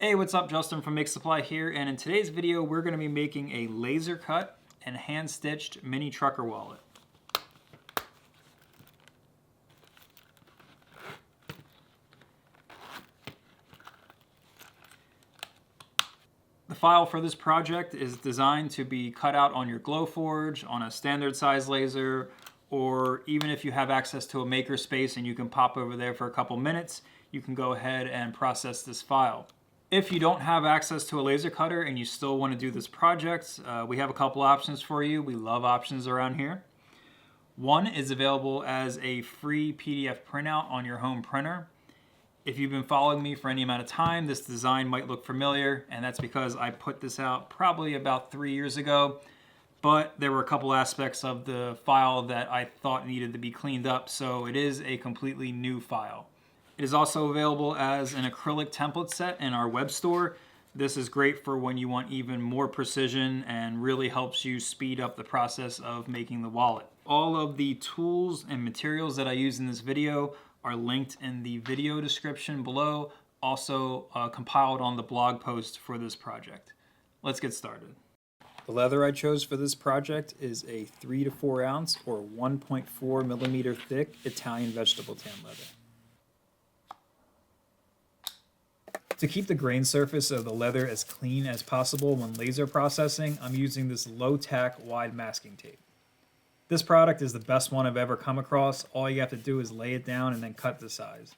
Hey, what's up? Justin from Make Supply here, and in today's video we're going to be making a laser cut and hand stitched mini trucker wallet. The file for this project is designed to be cut out on your Glowforge, on a standard size laser, or even if you have access to a makerspace and you can pop over there for a couple minutes, you can go ahead and process this file. If you don't have access to a laser cutter and you still want to do this project, we have a couple options for you. We love options around here. One is available as a free PDF printout on your home printer. If you've been following me for any amount of time, this design might look familiar, and that's because I put this out probably about 3 years ago, but there were a couple aspects of the file that I thought needed to be cleaned up, so it is a completely new file. It is also available as an acrylic template set in our web store. This is great for when you want even more precision and really helps you speed up the process of making the wallet. All of the tools and materials that I use in this video are linked in the video description below, also compiled on the blog post for this project. Let's get started. The leather I chose for this project is a 3 to 4 ounce or 1.4 millimeter thick Italian vegetable tan leather. To keep the grain surface of the leather as clean as possible when laser processing, I'm using this low-tack wide masking tape. This product is the best one I've ever come across. All you have to do is lay it down and then cut the size.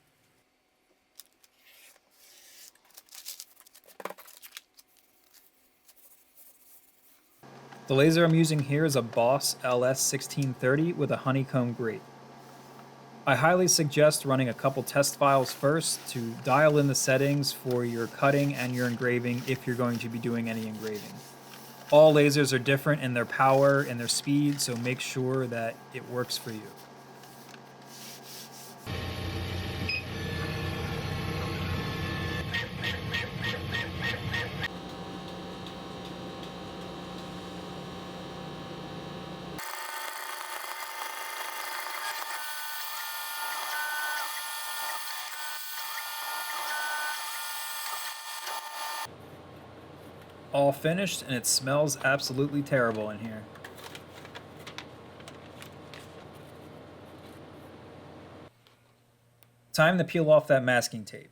The laser I'm using here is a Boss LS1630 with a honeycomb grate. I highly suggest running a couple test files first to dial in the settings for your cutting and your engraving if you're going to be doing any engraving. All lasers are different in their power and their speed, so make sure that it works for you. All finished, and it smells absolutely terrible in here. Time to peel off that masking tape.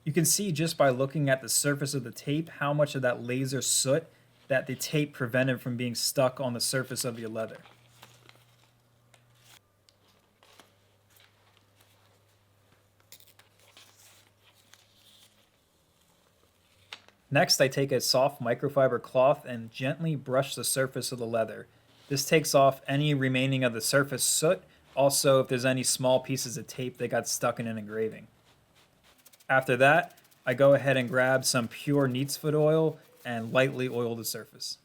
You can see just by looking at the surface of the tape how much of that laser soot that the tape prevented from being stuck on the surface of your leather. Next, I take a soft microfiber cloth and gently brush the surface of the leather. This takes off any remaining of the surface soot, also if there's any small pieces of tape that got stuck in an engraving. After that, I go ahead and grab some pure neat's foot oil and lightly oil the surface.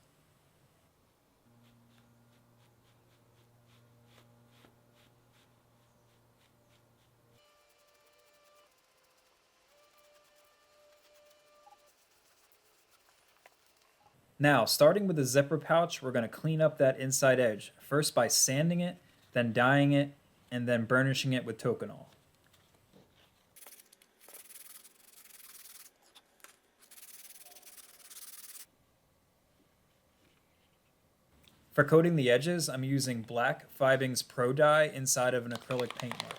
Now, starting with the zipper pouch, we're going to clean up that inside edge, first by sanding it, then dyeing it, and then burnishing it with toconol. For coating the edges, I'm using black 5-inch Pro dye inside of an acrylic paint marker.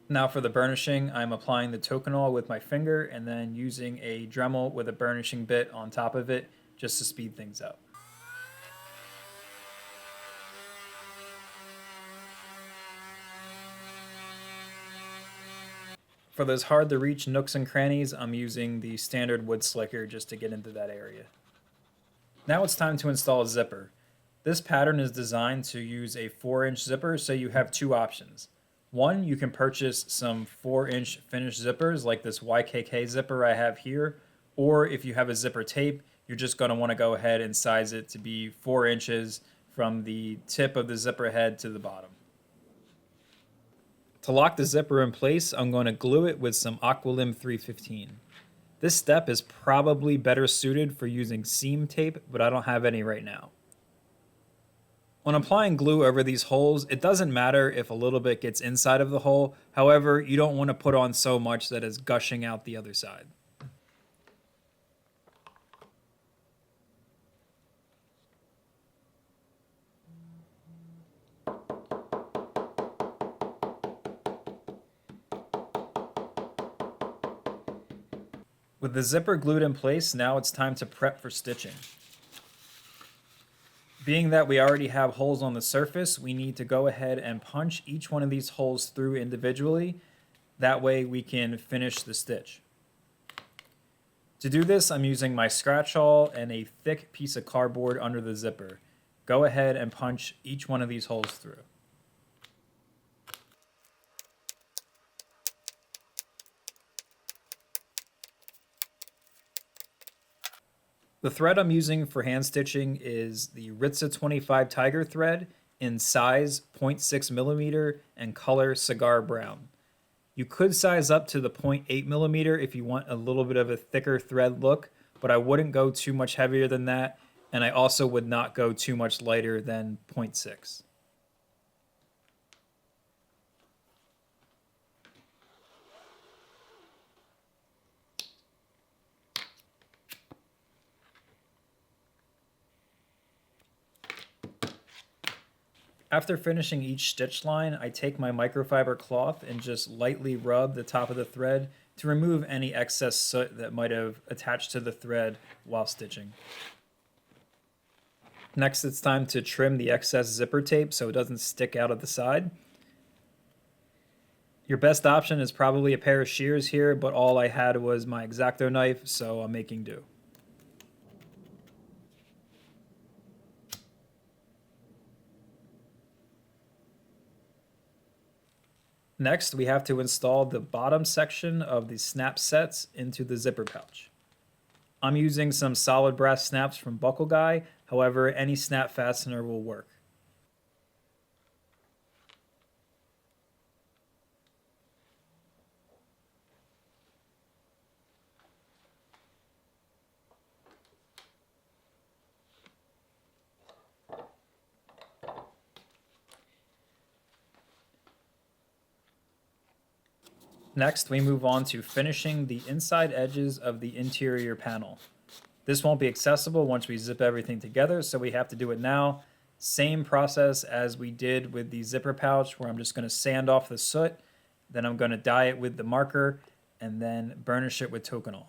Now for the burnishing, I'm applying the toconol with my finger and then using a Dremel with a burnishing bit on top of it just to speed things up. For those hard to reach nooks and crannies, I'm using the standard wood slicker just to get into that area. Now it's time to install a zipper. This pattern is designed to use a 4-inch zipper, so you have two options. One, you can purchase some 4-inch finished zippers like this YKK zipper I have here, or if you have a zipper tape, you're just going to want to go ahead and size it to be 4 inches from the tip of the zipper head to the bottom. To lock the zipper in place, I'm going to glue it with some ACRYLIC 315. This step is probably better suited for using seam tape, but I don't have any right now. When applying glue over these holes, it doesn't matter if a little bit gets inside of the hole. However, you don't want to put on so much that it's gushing out the other side. With the zipper glued in place, now it's time to prep for stitching. Being that we already have holes on the surface, we need to go ahead and punch each one of these holes through individually. That way we can finish the stitch. To do this, I'm using my scratch awl and a thick piece of cardboard under the zipper. Go ahead and punch each one of these holes through. The thread I'm using for hand stitching is the Ritza 25 Tiger thread in size 0.6 millimeter and color cigar brown. You could size up to the 0.8 millimeter if you want a little bit of a thicker thread look, but I wouldn't go too much heavier than that, and I also would not go too much lighter than 0.6. After finishing each stitch line, I take my microfiber cloth and just lightly rub the top of the thread to remove any excess soot that might have attached to the thread while stitching. Next, it's time to trim the excess zipper tape so it doesn't stick out of the side. Your best option is probably a pair of shears here, but all I had was my X-Acto knife, so I'm making do. Next, we have to install the bottom section of the snap sets into the zipper pouch. I'm using some solid brass snaps from Buckle Guy, however, any snap fastener will work. Next, we move on to finishing the inside edges of the interior panel. This won't be accessible once we zip everything together, so we have to do it now. Same process as we did with the zipper pouch, where I'm just going to sand off the soot, then I'm going to dye it with the marker, and then burnish it with Tokonol.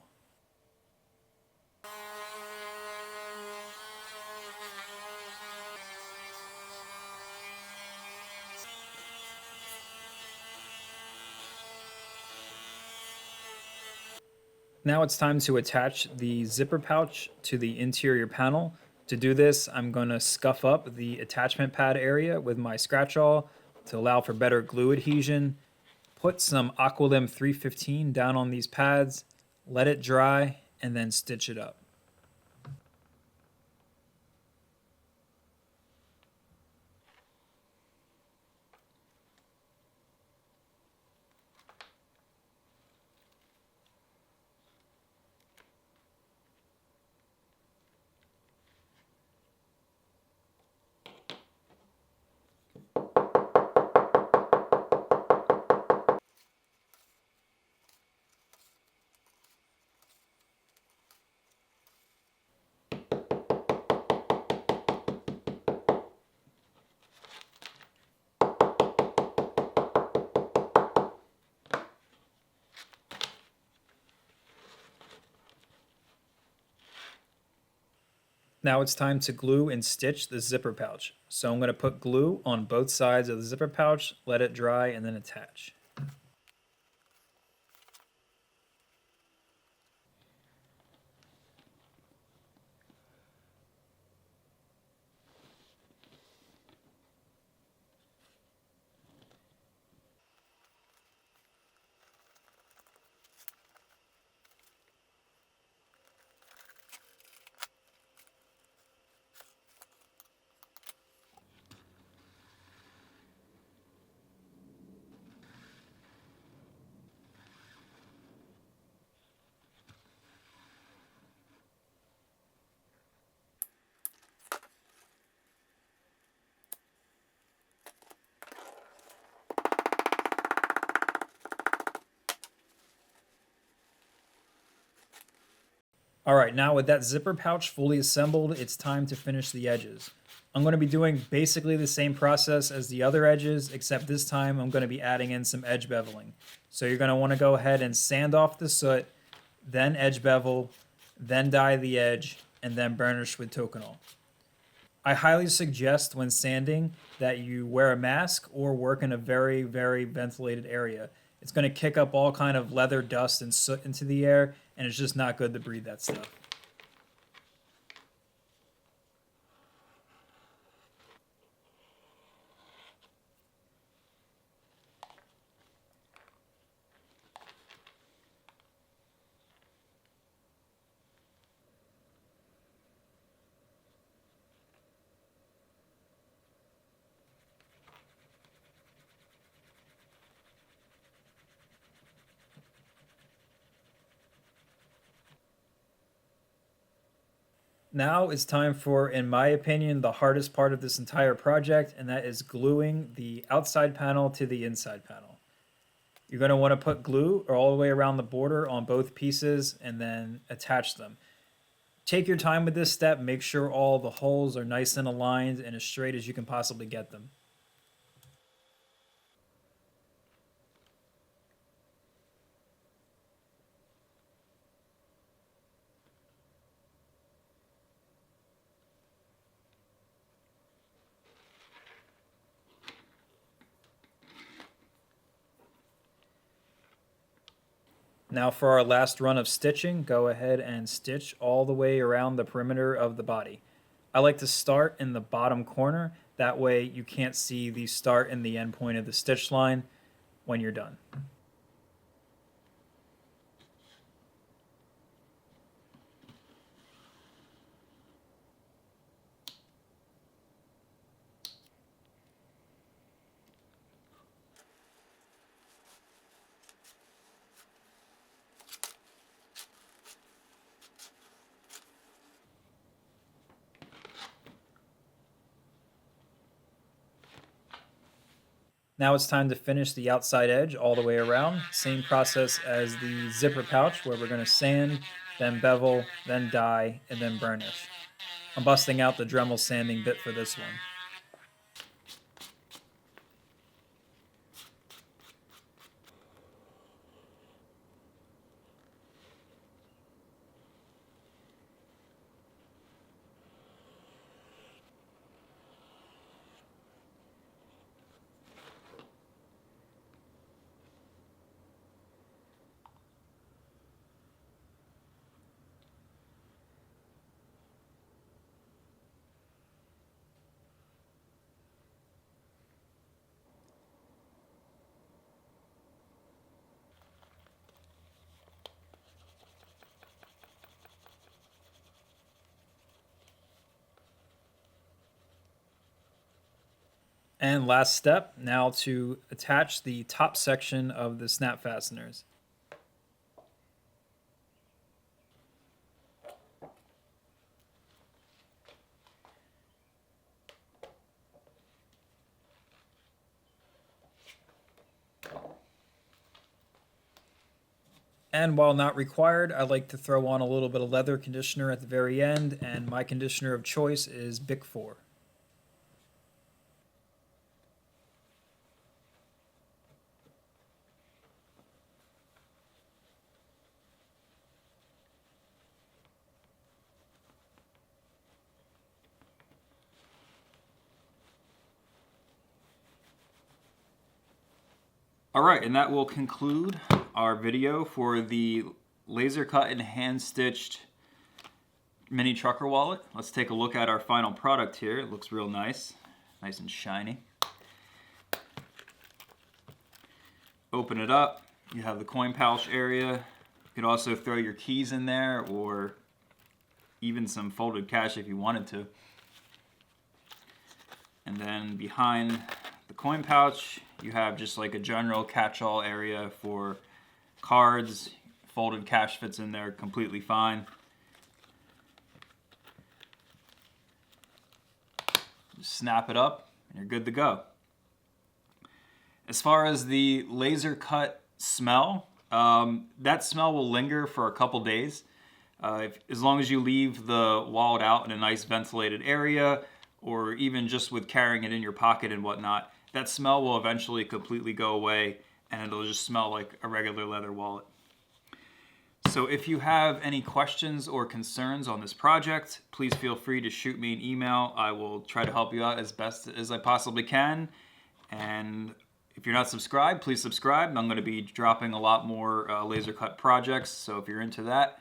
Now it's time to attach the zipper pouch to the interior panel. To do this, I'm going to scuff up the attachment pad area with my scratch awl to allow for better glue adhesion. Put some ACRYLIC 315 down on these pads, let it dry, and then stitch it up. Now it's time to glue and stitch the zipper pouch. So I'm going to put glue on both sides of the zipper pouch, let it dry, and then attach. All right, now with that zipper pouch fully assembled, it's time to finish the edges. I'm going to be doing basically the same process as the other edges, except this time I'm going to be adding in some edge beveling. So you're going to want to go ahead and sand off the soot, then edge bevel, then dye the edge, and then burnish with toconol. I highly suggest when sanding that you wear a mask or work in a very, very ventilated area. It's going to kick up all kind of leather dust and soot into the air, and it's just not good to breathe that stuff. Now it's time for, in my opinion, the hardest part of this entire project, and that is gluing the outside panel to the inside panel. You're going to want to put glue all the way around the border on both pieces and then attach them. Take your time with this step. Make sure all the holes are nice and aligned and as straight as you can possibly get them. Now for our last run of stitching, go ahead and stitch all the way around the perimeter of the body. I like to start in the bottom corner. That way you can't see the start and the end point of the stitch line when you're done. Now it's time to finish the outside edge all the way around. Same process as the zipper pouch where we're going to sand, then bevel, then dye, and then burnish. I'm busting out the Dremel sanding bit for this one. And last step, now to attach the top section of the snap fasteners. And while not required, I like to throw on a little bit of leather conditioner at the very end, and my conditioner of choice is Bic 4. All right, and that will conclude our video for the laser cut and hand stitched mini trucker wallet. Let's take a look at our final product here. It looks real nice, nice and shiny. Open it up, you have the coin pouch area. You could also throw your keys in there or even some folded cash if you wanted to. And then behind the coin pouch, you have just like a general catch-all area for cards. Folded cash fits in there completely fine. Just snap it up and you're good to go. As far as the laser cut smell, that smell will linger for a couple days. As long as you leave the wallet out in a nice ventilated area, or even just with carrying it in your pocket and whatnot, that smell will eventually completely go away and it'll just smell like a regular leather wallet. So if you have any questions or concerns on this project, please feel free to shoot me an email. I will try to help you out as best as I possibly can. And if you're not subscribed, please subscribe. I'm going to be dropping a lot more laser cut projects. So if you're into that,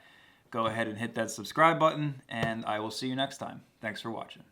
go ahead and hit that subscribe button, and I will see you next time. Thanks for watching.